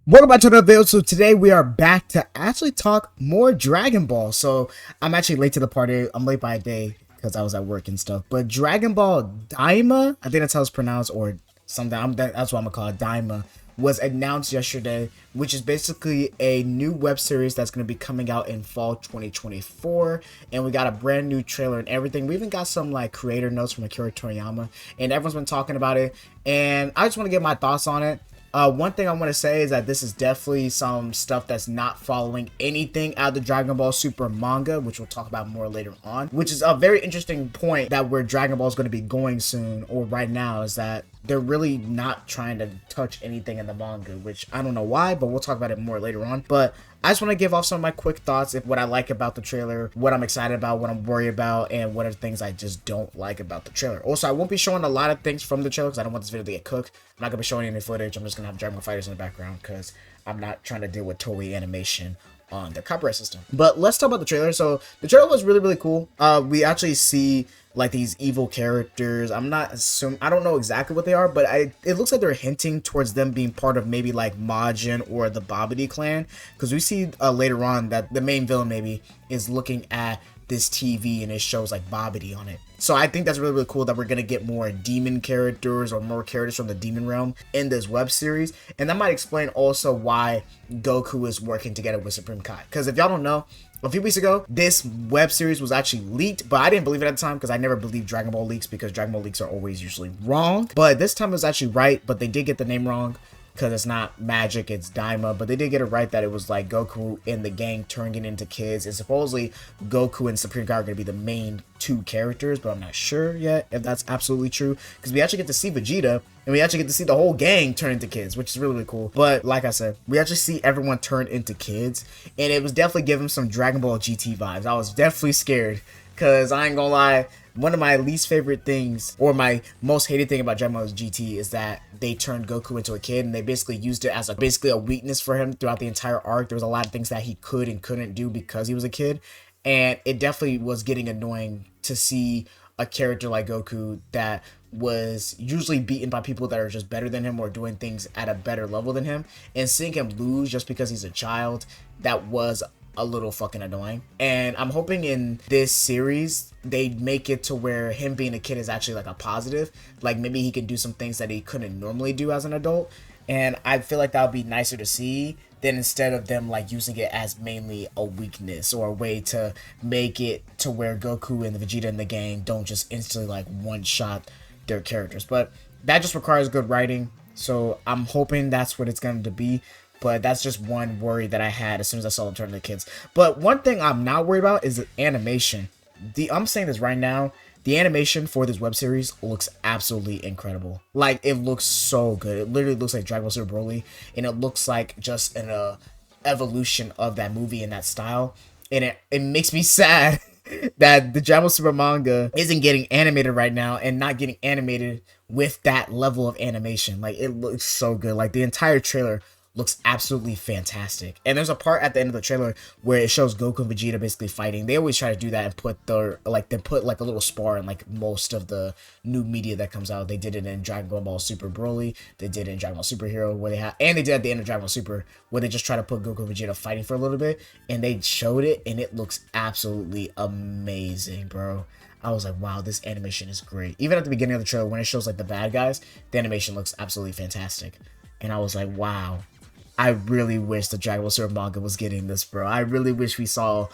Welcome back to another video. So today we are back to actually talk more Dragon Ball. So I'm actually late to the party. I'm late by a day because I was at work and stuff. But Dragon Ball Daima, I think that's how it's pronounced, or something. That's what I'm gonna call it, Daima, was announced yesterday, which is basically a new web series that's going to be coming out in fall 2024. And we got a brand new trailer and everything. We even got some like creator notes from Akira Toriyama, and everyone's been talking about it. And I just want to get my thoughts on it. One thing I want to say is that this is definitely some stuff that's not following anything out of the Dragon Ball Super manga, which we'll talk about more later on, which is a very interesting point that where Dragon Ball is going to be going soon, or right now, is that they're really not trying to touch anything in the manga, which I don't know why, but we'll talk about it more later on. But I just want to give off some of my quick thoughts of what I like about the trailer, what I'm excited about, what I'm worried about, and what are things I just don't like about the trailer. Also, I won't be showing a lot of things from the trailer because I don't want this video to get cooked. I'm not going to be showing any footage. I'm just going to have Dragon Ball Fighters in the background because I'm not trying to deal with Toei Animation on their copyright system. But let's talk about the trailer. So the trailer was really cool. We actually see like these evil characters. I don't know exactly what they are, but it looks like they're hinting towards them being part of maybe like Majin or the Babidi clan, because we see later on that the main villain maybe is looking at this TV and it shows like Babidi on it. So I think that's really cool that we're gonna get more demon characters or more characters from the demon realm in this web series, and that might explain also why Goku is working together with Supreme Kai. Because if y'all don't know, a few weeks ago, this web series was actually leaked, but I didn't believe it at the time because I never believed Dragon Ball leaks, because Dragon Ball leaks are always usually wrong. But this time it was actually right, but they did get the name wrong because it's not Magic, it's Daima. But they did get it right that it was like Goku and the gang turning into kids, and supposedly Goku and Supreme Kai are going to be the main two characters, but I'm not sure yet if that's absolutely true, because we actually get to see Vegeta and we actually get to see the whole gang turn into kids, which is really cool. But like I said, we actually see everyone turn into kids, and it was definitely giving some Dragon Ball GT vibes. I was definitely scared, because I ain't gonna lie, one of my least favorite things, or my most hated thing about Dragon Ball GT, is that they turned Goku into a kid, and they basically used it as basically a weakness for him throughout the entire arc. There was a lot of things that he could and couldn't do because he was a kid, and it definitely was getting annoying to see a character like Goku that was usually beaten by people that are just better than him or doing things at a better level than him, and seeing him lose just because he's a child, that was a little fucking annoying. And I'm hoping in this series they make it to where him being a kid is actually like a positive, like maybe he can do some things that he couldn't normally do as an adult, and I feel like that would be nicer to see than instead of them like using it as mainly a weakness or a way to make it to where Goku and the Vegeta and the gang don't just instantly like one shot their characters. But that just requires good writing, so I'm hoping that's what it's going to be. But that's just one worry that I had as soon as I saw them turn into kids. But one thing I'm not worried about is the animation. I'm saying this right now, the animation for this web series looks absolutely incredible. Like, it looks so good. It literally looks like Dragon Ball Super Broly, and it looks like just an evolution of that movie in that style. And it makes me sad that the Dragon Ball Super manga isn't getting animated right now, and not getting animated with that level of animation. Like, it looks so good. Like, the entire trailer looks absolutely fantastic. And there's a part at the end of the trailer where it shows Goku and Vegeta basically fighting. They always try to do that and put a little spar in like most of the new media that comes out. They did it in Dragon Ball Super Broly, they did it in Dragon Ball Super Hero, and they did at the end of Dragon Ball Super, where they just try to put Goku and Vegeta fighting for a little bit, and they showed it, and it looks absolutely amazing, bro. I was like, wow, this animation is great. Even at the beginning of the trailer, when it shows like the bad guys, the animation looks absolutely fantastic. And I was like, wow, I really wish the Dragon Ball Super manga was getting this, bro. I really wish we saw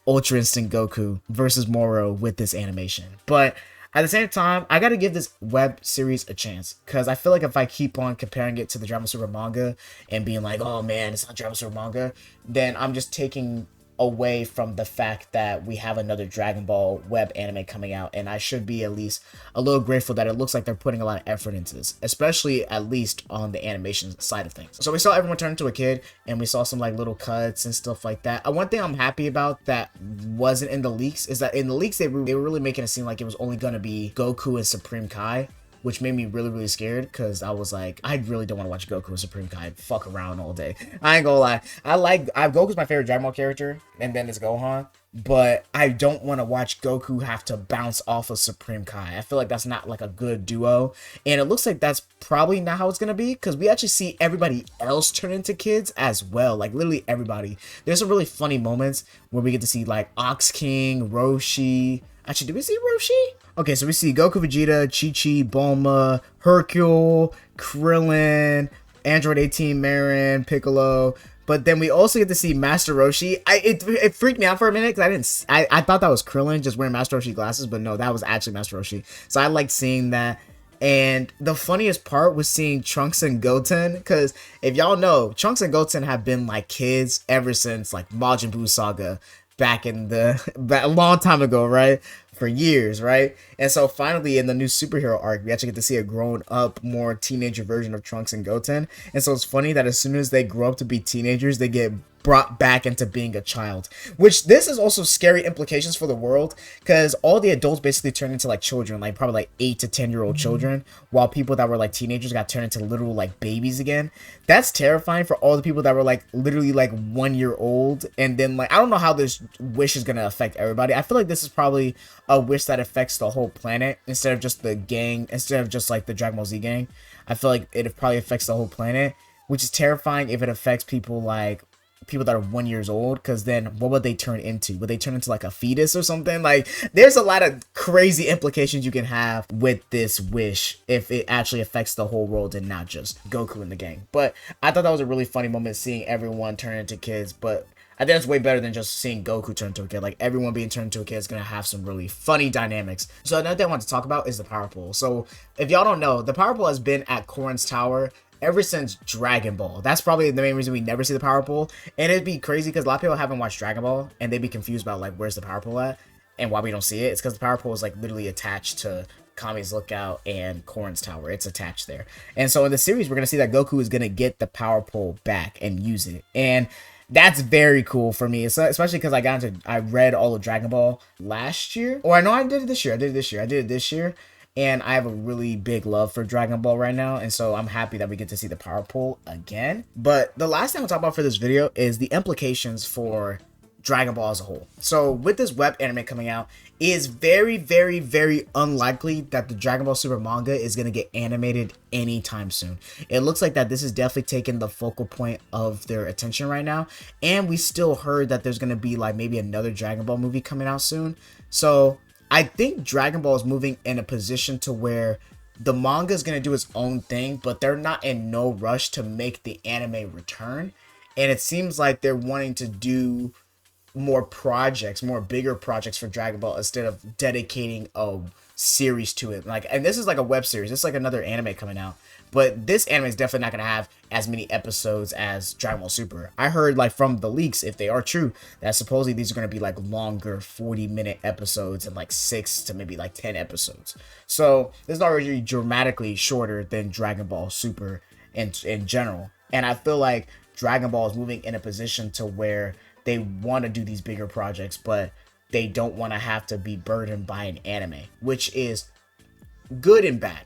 Ultra Instinct Goku versus Moro with this animation. But at the same time, I gotta give this web series a chance, because I feel like if I keep on comparing it to the Dragon Ball Super manga and being like, oh man, it's not Dragon Ball Super manga, then I'm just taking away from the fact that we have another Dragon Ball web anime coming out, and I should be at least a little grateful that it looks like they're putting a lot of effort into this, especially at least on the animation side of things. So we saw everyone turn into a kid, and we saw some like little cuts and stuff like that. One thing I'm happy about that wasn't in the leaks is that in the leaks they were really making it seem like it was only going to be Goku and Supreme Kai, which made me really, really scared because I was like, I really don't want to watch Goku and Supreme Kai fuck around all day. I ain't gonna lie. Goku's my favorite Dragon Ball character, and then it's Gohan. But I don't want to watch Goku have to bounce off of Supreme Kai. I feel like that's not like a good duo. And it looks like that's probably not how it's going to be, because we actually see everybody else turn into kids as well. Like literally everybody. There's some really funny moments where we get to see like Ox King, Roshi. Actually, did we see Roshi? Okay, so we see Goku, Vegeta, Chi-Chi, Bulma, Hercule, Krillin, Android 18, Marin, Piccolo. But then we also get to see Master Roshi. It freaked me out for a minute because I thought that was Krillin just wearing Master Roshi glasses, but no, that was actually Master Roshi. So I liked seeing that. And the funniest part was seeing Trunks and Goten, because if y'all know, Trunks and Goten have been like kids ever since like Majin Buu Saga back in a long time ago, right? For years, right? And so finally in the new superhero arc, we actually get to see a grown up, more teenager version of Trunks and Goten. And so it's funny that as soon as they grow up to be teenagers, they get brought back into being a child, which this is also scary implications for the world, because all the adults basically turn into like children, like probably like 8 to 10-year-old children, while people that were like teenagers got turned into literal like babies again. That's terrifying for all the people that were like literally like 1 year old. And then like I don't know how this wish is gonna affect everybody. I feel like this is probably a wish that affects the whole planet instead of just the gang, instead of just like the Dragon Ball Z gang. I feel like it probably affects the whole planet, which is terrifying if it affects people like people that are 1 year old, because then what would they turn into? Would they turn into like a fetus or something? Like there's a lot of crazy implications you can have with this wish if it actually affects the whole world and not just Goku and the gang. But I thought that was a really funny moment, seeing everyone turn into kids. But I think it's way better than just seeing Goku turn into a kid. Like everyone being turned into a kid is gonna have some really funny dynamics. So another thing I want to talk about is the power pole. So if y'all don't know, the power pole has been at Korin's tower ever since Dragon Ball. That's probably the main reason we never see the power pole. And it'd be crazy because a lot of people haven't watched Dragon Ball and they'd be confused about like where's the power pole at and why we don't see it. It's because the power pole is like literally attached to Kami's Lookout and Korin's tower. It's attached there. And so in the series, we're gonna see that Goku is gonna get the power pole back and use it. And that's very cool for me, especially because I read all of Dragon Ball last year. Or I know I did it this year. And I have a really big love for Dragon Ball right now. And so I'm happy that we get to see the power pole again. But the last thing I'll talk about for this video is the implications for Dragon Ball as a whole. So with this web anime coming out, it is very, very, very unlikely that the Dragon Ball Super manga is going to get animated anytime soon. It looks like that this is definitely taking the focal point of their attention right now. And we still heard that there's going to be like maybe another Dragon Ball movie coming out soon. So I think Dragon Ball is moving in a position to where the manga is going to do its own thing, but they're not in no rush to make the anime return. And it seems like they're wanting to do more projects, more bigger projects for Dragon Ball instead of dedicating a series to it. Like, and this is like a web series. It's like another anime coming out. But this anime is definitely not going to have as many episodes as Dragon Ball Super. I heard like from the leaks, if they are true, that supposedly these are going to be like longer 40-minute episodes and like 6 to maybe like 10 episodes. So this is already dramatically shorter than Dragon Ball Super in general. And I feel like Dragon Ball is moving in a position to where they want to do these bigger projects, but they don't want to have to be burdened by an anime, which is good and bad.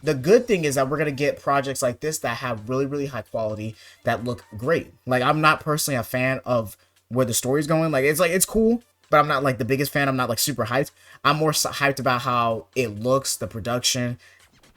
The good thing is that we're going to get projects like this that have really, really high quality that look great. Like, I'm not personally a fan of where the story's going. Like, it's cool, but I'm not like the biggest fan. I'm not like super hyped. I'm more hyped about how it looks, the production.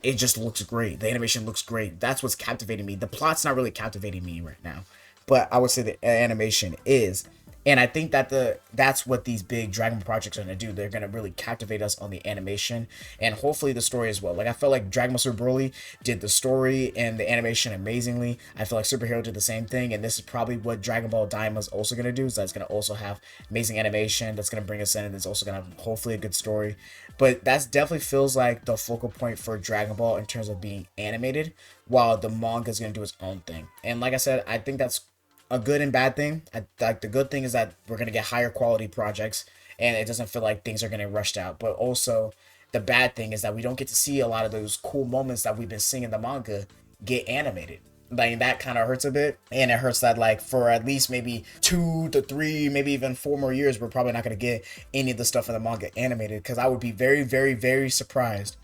It just looks great. The animation looks great. That's what's captivating me. The plot's not really captivating me right now, but I would say the animation is. And I think that that's what these big Dragon Ball projects are going to do. They're going to really captivate us on the animation and hopefully the story as well. Like, I felt like Dragon Ball Super Broly did the story and the animation amazingly. I feel like Super Hero did the same thing. And this is probably what Dragon Ball Daima is also going to do. So that's going to also have amazing animation. That's going to bring us in. And it's also going to have hopefully a good story. But that definitely feels like the focal point for Dragon Ball in terms of being animated, while the manga is going to do its own thing. And like I said, I think that's a good and bad thing. Like, the good thing is that we're going to get higher quality projects and it doesn't feel like things are getting rushed out. But also the bad thing is that we don't get to see a lot of those cool moments that we've been seeing in the manga get animated. Like, that kind of hurts a bit. And it hurts that like for at least maybe 2 to 3, maybe even 4 more years, we're probably not going to get any of the stuff in the manga animated, because I would be very, very, very surprised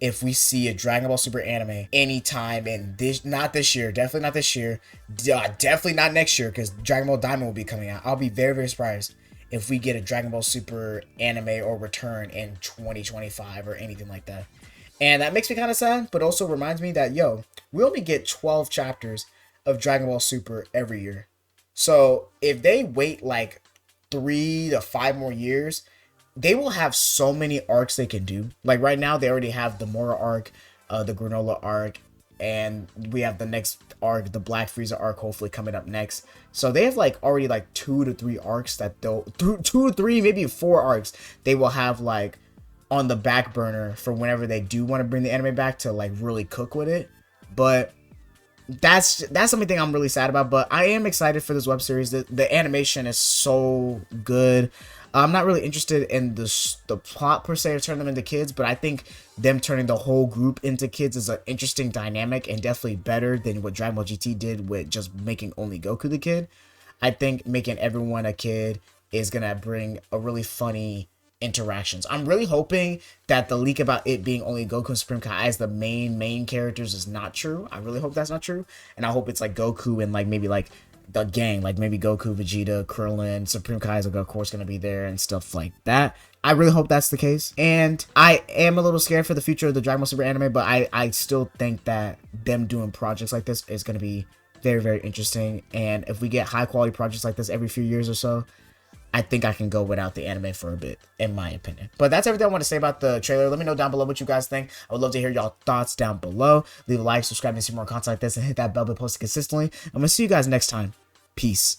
if we see a Dragon Ball Super anime anytime in this, not this year, definitely not this year, definitely not next year, because Dragon Ball Diamond will be coming out. I'll be very, very surprised if we get a Dragon Ball Super anime or return in 2025 or anything like that. And that makes me kind of sad, but also reminds me that, yo, we only get 12 chapters of Dragon Ball Super every year. So if they wait like 3 to 5 more years, they will have so many arcs they can do. Like right now, they already have the Mora arc, the Granola arc, and we have the next arc, the Black Frieza arc, hopefully coming up next. So they have like already like 2 to 3 arcs that they'll, 2 to 3, maybe 4 arcs they will have like on the back burner for whenever they do want to bring the anime back to like really cook with it. But that's something I'm really sad about, but I am excited for this web series. The animation is so good. I'm not really interested in the plot per se of turning them into kids, but I think them turning the whole group into kids is an interesting dynamic and definitely better than what Dragon Ball GT did with just making only Goku the kid. I think making everyone a kid is gonna bring a really funny interactions. I'm really hoping that the leak about it being only Goku and Supreme Kai as the main characters is not true. I really hope that's not true, and I hope it's like Goku and like maybe like the gang, like maybe Goku, Vegeta, Krillin, Supreme Kai is of course gonna be there and stuff like that. I really hope that's the case, and I am a little scared for the future of the Dragon Ball Super anime, but I still think that them doing projects like this is gonna be very, very interesting. And if we get high quality projects like this every few years or so, I think I can go without the anime for a bit, in my opinion. But that's everything I want to say about the trailer. Let me know down below what you guys think. I would love to hear y'all thoughts down below. Leave a like, subscribe to see more content like this, and hit that bell button posted consistently. I'm going to see you guys next time. Peace.